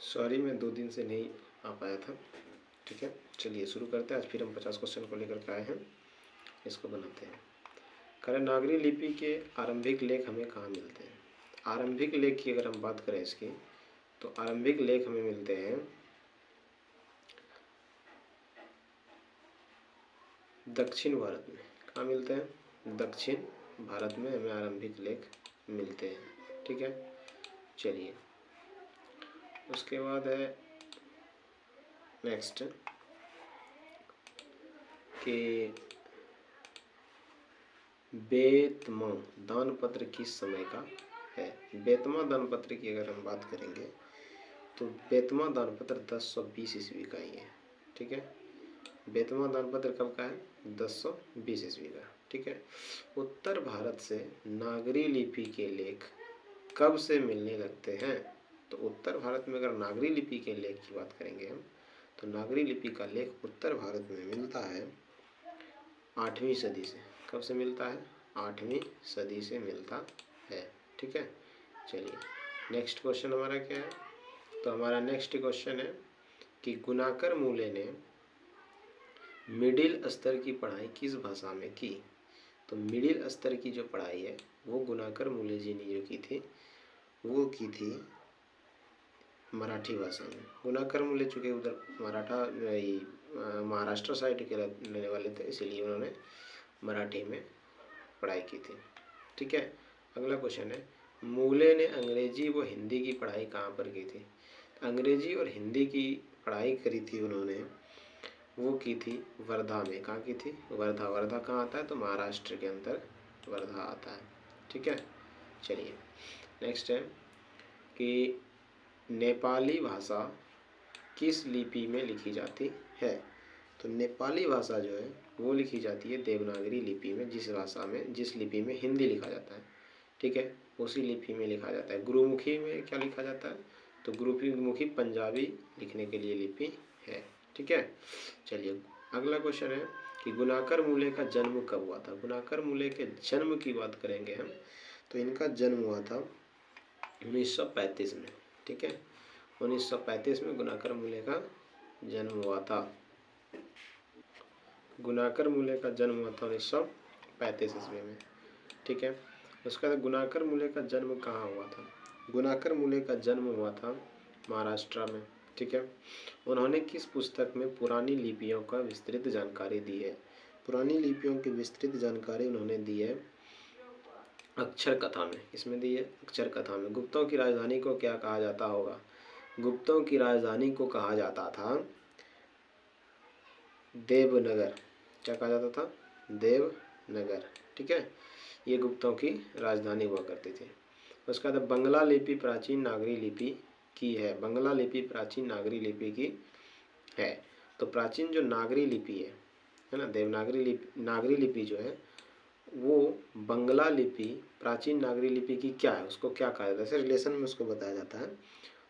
Sorry, मैं 2 दिन से नहीं आ पाया था। ठीक है, चलिए शुरू करते हैं। आज फिर हम 50 क्वेश्चन को लेकर के आए हैं, इसको बनाते हैं। देवनागरी लिपि के आरंभिक लेख हमें कहाँ मिलते हैं? आरंभिक लेख की अगर हम बात करें इसकी, तो आरंभिक लेख हमें मिलते हैं दक्षिण भारत में। कहाँ मिलते हैं? दक्षिण भारत में हमें आरंभिक लेख मिलते हैं। ठीक है, चलिए उसके बाद है नेक्स्ट कि बेतमा दानपत्र किस समय का है? बेतमा दानपत्र की अगर हम बात करेंगे तो बेतमा दानपत्र 1020 ईस्वी का ही है। ठीक है, बेतमा दानपत्र कब का है? 1020 ईस्वी का। ठीक है, उत्तर भारत से नागरी लिपि के लेख कब से मिलने लगते हैं? तो उत्तर भारत में अगर नागरी लिपि के लेख की बात करेंगे हम, तो नागरी लिपि का लेख उत्तर भारत में मिलता है 8वीं सदी से। कब से मिलता है? 8वीं सदी से मिलता है। ठीक है, चलिए नेक्स्ट क्वेश्चन हमारा क्या है? तो हमारा नेक्स्ट क्वेश्चन है कि गुनाकर मूले ने मिडिल स्तर की पढ़ाई किस भाषा में की? तो मिडिल स्तर की जो पढ़ाई है वो गुनाकर मूले जी ने जो की थी वो की थी मराठी भाषा में। गुनाकर मूले चूँकि उधर महाराष्ट्र साइड के रहने वाले थे, इसीलिए उन्होंने मराठी में पढ़ाई की थी। ठीक है, अगला क्वेश्चन है, मूले ने अंग्रेजी व हिंदी की पढ़ाई कहाँ पर की थी? अंग्रेजी और हिंदी की पढ़ाई करी थी उन्होंने, वो की थी वर्धा में। कहाँ की थी? वर्धा। वर्धा कहाँ आता है? तो महाराष्ट्र के अंदर वर्धा आता है। ठीक है, चलिए नेक्स्ट है कि नेपाली भाषा किस लिपि में लिखी जाती है? तो नेपाली भाषा जो है वो लिखी जाती है देवनागरी लिपि में, जिस लिपि में हिंदी लिखा जाता है। ठीक है, उसी लिपि में लिखा जाता है। गुरुमुखी में क्या लिखा जाता है? तो गुरुमुखी पंजाबी लिखने के लिए लिपि है। ठीक है, चलिए अगला क्वेश्चन है कि गुनाकर मूले का जन्म कब हुआ था? गुनाकर मूले के जन्म की बात करेंगे हम, तो इनका जन्म हुआ था 1935 में। ठीक है, 1935 में गुनाकर मूले का जन्म हुआ था। गुनाकर मूले का जन्म हुआ था 1935 ईस्वी में। ठीक है, उसके बाद गुनाकर मूले का जन्म कहाँ हुआ था? गुनाकर मूले का जन्म हुआ था महाराष्ट्र में। ठीक है, उन्होंने किस पुस्तक में पुरानी लिपियों का विस्तृत जानकारी दी है? पुरानी लिपियों की विस्तृत जानकारी उन्होंने दी है अक्षर कथा में। इसमें दी है अक्षर कथा में। गुप्तों की राजधानी को क्या कहा जाता होगा? गुप्तों की राजधानी को कहा जाता था देवनगर। क्या कहा जाता था? देवनगर। ठीक है, ये गुप्तों की राजधानी हुआ करती थी। उसके बाद बंगला लिपि प्राचीन नागरी लिपि की है। बंगला लिपि प्राचीन नागरी लिपि की है। तो प्राचीन जो नागरी लिपि है ना, देवनागरी लिपि, नागरी लिपि जो है वो बंगला लिपि प्राचीन नागरी लिपि की क्या है, उसको क्या कहा जाता है? ऐसे रिलेशन में उसको बताया जाता है,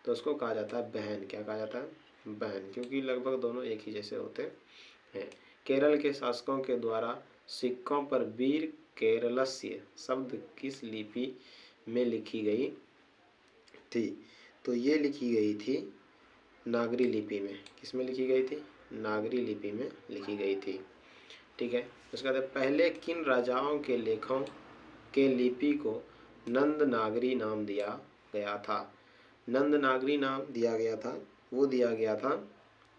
तो उसको कहा जाता है बहन। क्या कहा जाता है? बहन, क्योंकि लगभग दोनों एक ही जैसे होते हैं। केरल के शासकों के द्वारा सिक्कों पर वीर केरलस्य शब्द किस लिपि में लिखी गई थी? तो ये लिखी गई थी नागरी लिपि में। किस में लिखी गई थी? नागरी लिपि में लिखी गई थी। ठीक है, उसके बाद पहले किन राजाओं के लेखों के लिपि को नंद नागरी नाम दिया गया था? नंद नागरी नाम दिया गया था, वो दिया गया था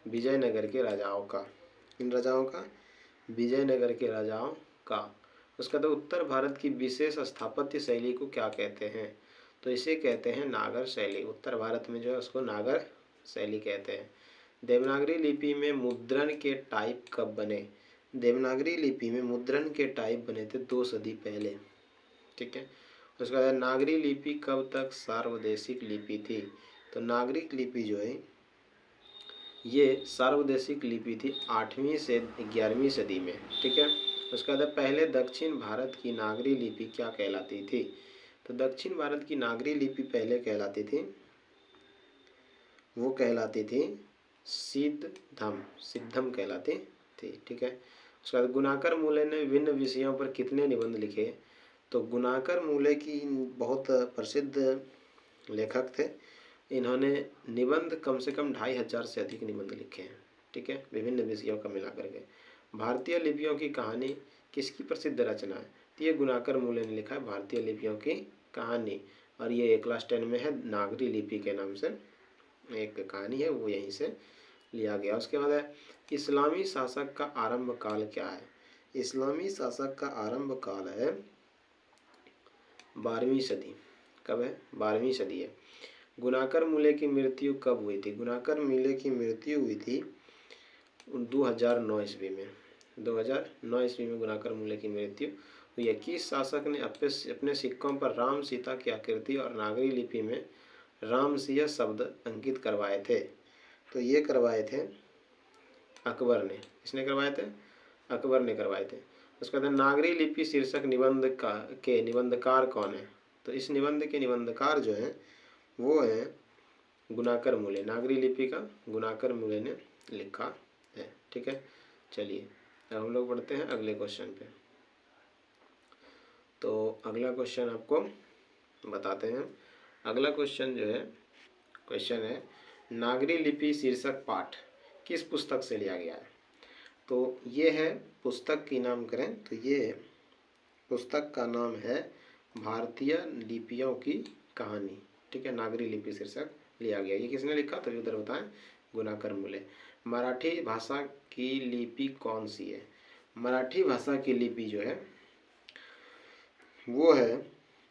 विजयनगर के राजाओं का। किन राजाओं का? विजयनगर के राजाओं का। उसका तो उत्तर भारत की विशेष स्थापत्य शैली को क्या कहते हैं? तो इसे कहते हैं नागर शैली। उत्तर भारत में जो है उसको नागर शैली कहते हैं। देवनागरी लिपि में मुद्रण के टाइप कब बने? देवनागरी लिपि में मुद्रण के टाइप बने थे 2 सदी पहले। ठीक है, उसके बाद नागरी लिपि कब तक सार्वदेशिक लिपि थी? तो नागरिक लिपि जो है ये सार्वदेशिक लिपि थी 8वीं से 11वीं सदी में। ठीक है, उसके बाद पहले दक्षिण भारत की नागरी लिपि क्या कहलाती थी? तो दक्षिण भारत की नागरी लिपि पहले कहलाती थी, वो कहलाती थी सिद्धम कहलाती थी। ठीक है, उसके बाद गुनाकर मूले ने विभिन्न विषयों पर कितने निबंध लिखे? तो गुनाकर मूले की बहुत प्रसिद्ध लेखक थे। इन्होंने निबंध कम से कम 2500 से अधिक निबंध लिखे हैं, ठीक है, विभिन्न विषयों का मिला करके। भारतीय लिपियों की कहानी किसकी प्रसिद्ध रचना है? तो ये गुणाकर मूले ने लिखा है भारतीय लिपियों की कहानी, और ये क्लास 10 में है, नागरी लिपि के नाम से एक कहानी है, वो यहीं से लिया गया। उसके बाद है इस्लामी शासक का आरंभ काल क्या है? इस्लामी शासक का आरंभ काल है 12वीं सदी। कब है? 12वीं सदी है। गुणाकर मूले की मृत्यु कब हुई थी? गुणाकर मूले की मृत्यु हुई थी 2009 ईस्वी में। 2009 ईस्वी में गुणाकर मूले की मृत्यु हुई है। किस शासक ने अपने सिक्कों पर राम सीता की आकृति और नागरी लिपि में रामसिंह शब्द अंकित करवाए थे? तो ये करवाए थे अकबर ने। किसने करवाए थे? अकबर ने करवाए थे। उसके बाद नागरी लिपि शीर्षक निबंध के निबंधकार कौन है? तो इस निबंध के निबंधकार जो हैं वो है गुणाकर मूले। नागरी लिपि का गुणाकर मूले ने लिखा है, ठीक है। चलिए अब हम लोग बढ़ते हैं अगले क्वेश्चन पे। तो अगला क्वेश्चन आपको बताते हैं। अगला क्वेश्चन जो है, क्वेश्चन है नागरी लिपि शीर्षक पाठ किस पुस्तक से लिया गया है? तो ये है, पुस्तक की नाम करें तो ये पुस्तक का नाम है भारतीय लिपियों की कहानी, ठीक है। नागरी लिपि शीर्षक लिया गया। ये किसने लिखा? तो उधर बताएं, गुणाकर मूले। मराठी भाषा की लिपि कौन सी है? मराठी भाषा की लिपि जो है वो है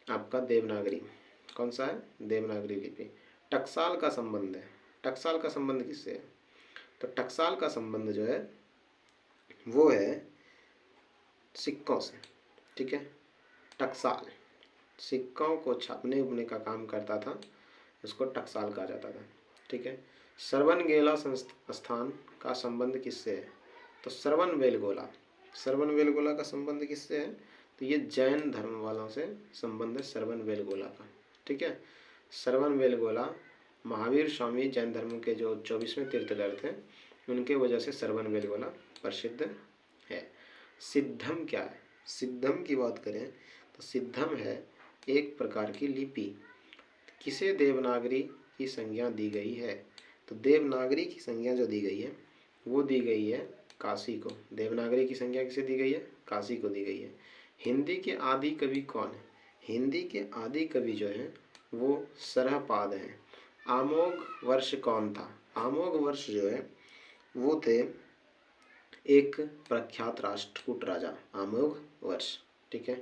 आपका देवनागरी। कौन सा है? देवनागरी लिपि। टकसाल का संबंध है। टकसाल का संबंध किससे है? तो टकसाल का संबंध जो है वो है सिक्कों से, ठीक है। टकसाल सिक्कों को छापने उगने का काम करता था, इसको टकसाल कहा जाता था, ठीक है। श्रवणबेला संस्थान का संबंध किससे है? तो श्रवणबेलगोला का संबंध किससे है? तो ये जैन धर्म वालों से संबंध है श्रवणबेलगोला का, ठीक है। श्रवणबेलगोला महावीर स्वामी जैन धर्म के जो 24वें तीर्थंकर थे, उनके वजह से श्रवणबेलगोला प्रसिद्ध है। सिद्धम क्या है? सिद्धम की बात करें तो सिद्धम है एक प्रकार की लिपि। किसे देवनागरी की संज्ञा दी गई है? तो देवनागरी की संज्ञा जो दी गई है वो दी गई है काशी को। देवनागरी की संज्ञा किसे दी गई है? काशी को दी गई है। हिंदी के आदि कवि कौन है? हिंदी के आदि कवि जो हैं वो सरहपाद हैं। आमोघ वर्ष कौन था? आमोघ वर्ष जो है वो थे एक प्रख्यात राष्ट्रकूट राजा आमोघ वर्ष, ठीक है।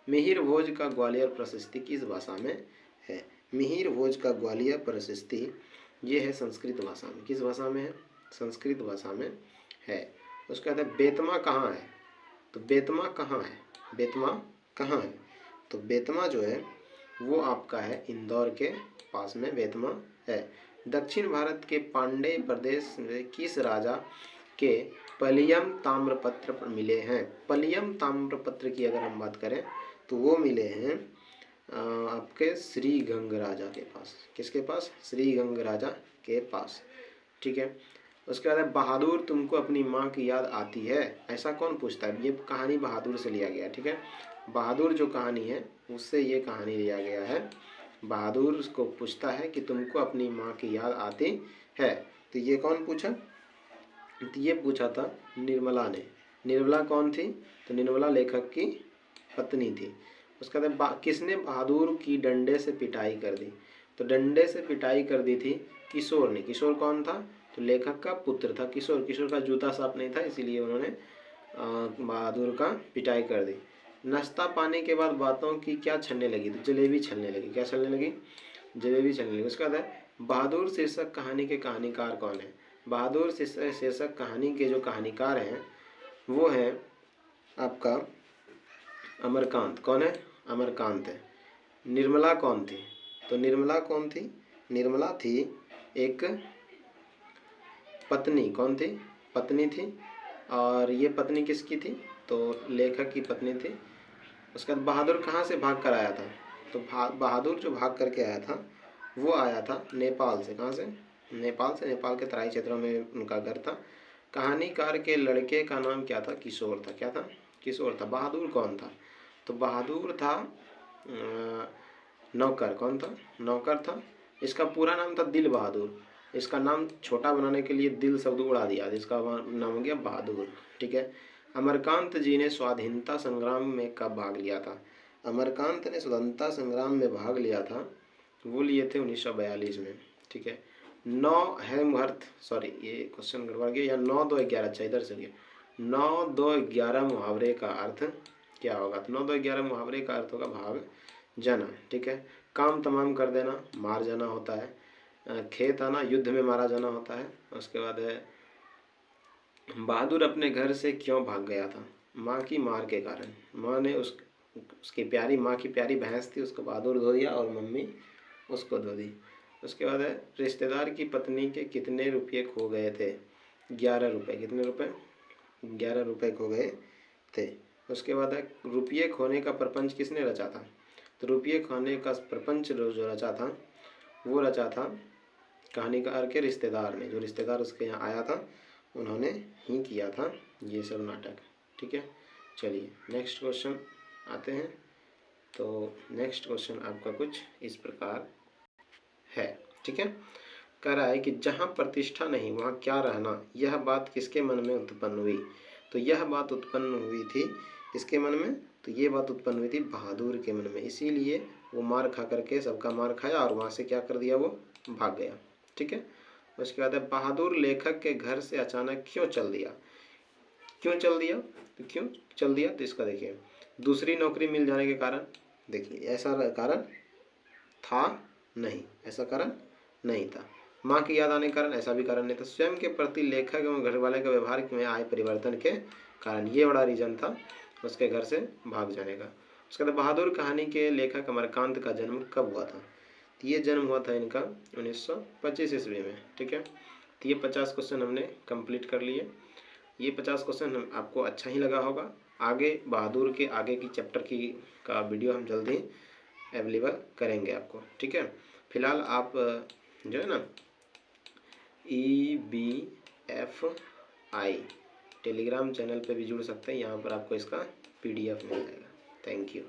मिहिर भोज का ग्वालियर प्रशस्ति किस भाषा में है? मिहिर भोज का ग्वालियर प्रशस्ति ये है संस्कृत भाषा में। किस भाषा में है? संस्कृत भाषा में है। उसके बाद बेतमा कहाँ है? तो बेतमा कहाँ है? बेतमा कहाँ है? तो बेतमा जो है वो आपका है इंदौर के पास में बेतमा है। दक्षिण भारत के पांड्य प्रदेश में किस राजा के पलियम ताम्रपत्र मिले हैं? पलियम ताम्रपत्र की अगर हम बात करें तो वो मिले हैं आपके श्रीगंग राजा के पास। किसके पास? श्रीगंग राजा के पास, ठीक है। उसके बाद बहादुर तुमको अपनी माँ की याद आती है, ऐसा कौन पूछता है? ये कहानी बहादुर से लिया गया, ठीक है। बहादुर जो कहानी है उससे ये कहानी लिया गया है। बहादुर उसको पूछता है कि तुमको अपनी माँ की याद आती है, तो ये कौन पूछा? तो ये पूछा था निर्मला ने। निर्मला कौन थी? तो निर्मला लेखक की पत्नी थी। उसके बाद किसने बहादुर की डंडे से पिटाई कर दी? तो डंडे से पिटाई कर दी थी किशोर ने। किशोर कौन था? तो लेखक का पुत्र था किशोर। किशोर का जूता साफ नहीं था, इसीलिए उन्होंने बहादुर का पिटाई कर दी। नाश्ता पाने के बाद बातों की क्या छलने लगी? तो जलेबी छलने लगी। क्या छलने लगी? जलेबी छलने लगी। उसके बाद बहादुर शीर्षक कहानी के कहानीकार कौन है? बहादुर शीर्षक कहानी के जो कहानीकार हैं वो है आपका अमरकांत। कौन है? अमरकांत है। निर्मला कौन थी? तो निर्मला कौन थी? निर्मला थी एक पत्नी। कौन थी? पत्नी थी। और ये पत्नी किसकी थी? तो लेखक की पत्नी थी। उसके बाद बहादुर कहाँ से भाग कर आया था? तो बहादुर जो भाग करके आया था वो आया था नेपाल से। कहाँ से? नेपाल से। नेपाल के तराई क्षेत्रों में उनका घर था। कहानीकार के लड़के का नाम क्या था? किशोर था। क्या था? किशोर था। बहादुर कौन था? तो बहादुर था नौकर। कौन था? नौकर था इसका पूरा नाम था दिल बहादुर, इसका नाम छोटा बनाने के लिए दिल शब्द उड़ा दिया, जिसका नाम हो गया बहादुर। ठीक है। अमरकांत जी ने स्वाधीनता संग्राम में कब भाग लिया था? अमरकांत ने स्वतंत्रता संग्राम में भाग लिया था, वो लिए थे 1942 में। ठीक है। 9 है मुहूर्त, सॉरी ये क्वेश्चन गड़बड़ गया, या 9 2 11, अच्छा इधर से गया। 9 2 11 मुहावरे का अर्थ क्या होगा? तो 9 2 11 मुहावरे का अर्थ होगा भाग जाना। ठीक है। काम तमाम कर देना, मार जाना होता है। खेत आना, युद्ध में मारा जाना होता है। उसके बाद है बहादुर अपने घर से क्यों भाग गया था? माँ की मार के कारण। माँ ने उसकी प्यारी माँ की प्यारी भैंस थी, उसको बहादुर धो दिया और मम्मी उसको धो दी। उसके बाद है रिश्तेदार की पत्नी के कितने रुपये खो गए थे? 11 रुपये। कितने रुपये? 11 रुपये खो गए थे। उसके बाद है रुपये खोने का प्रपंच किसने रचा था? तो रुपये खोने का प्रपंच जो रचा था, वो रचा था कहानीकार के रिश्तेदार ने। जो रिश्तेदार उसके यहाँ आया था, उन्होंने ही किया था ये सब नाटक। ठीक है। चलिए नेक्स्ट क्वेश्चन आते हैं। तो नेक्स्ट क्वेश्चन आपका कुछ इस प्रकार है। ठीक है। कह रहा है कि जहाँ प्रतिष्ठा नहीं वहाँ क्या रहना, यह बात किसके मन में उत्पन्न हुई? तो यह बात उत्पन्न हुई थी किसके मन में? तो ये बात उत्पन्न हुई थी बहादुर के मन में। इसीलिए वो मार खा करके, सबका मार खाया और वहाँ से क्या कर दिया, वो भाग गया। ठीक है। उसके बाद है बहादुर लेखक के घर से अचानक क्यों चल दिया? क्यों चल दिया? तो क्यों चल दिया? तो इसका देखिए, दूसरी नौकरी मिल जाने के कारण। देखिए ऐसा कारण था नहीं, ऐसा कारण नहीं था। माँ की याद आने के कारण, ऐसा भी कारण नहीं था। स्वयं के प्रति लेखक एवं घर वाले के व्यवहार में आए परिवर्तन के कारण, ये बड़ा रीजन था उसके घर से भाग जाने का। उसके बाद बहादुर कहानी के लेखक अमरकांत का जन्म कब हुआ था? तो ये जन्म हुआ था इनका 1925 ईस्वी में। ठीक है। तो ये 50 क्वेश्चन हमने कंप्लीट कर लिए। ये 50 क्वेश्चन आपको अच्छा ही लगा होगा। आगे बहादुर के आगे की चैप्टर की का वीडियो हम जल्दी अवेलेबल करेंगे आपको। ठीक है। फिलहाल आप जो है ना EBFI टेलीग्राम चैनल पे भी जुड़ सकते हैं। यहाँ पर आपको इसका PDF मिल जाएगा। Thank you.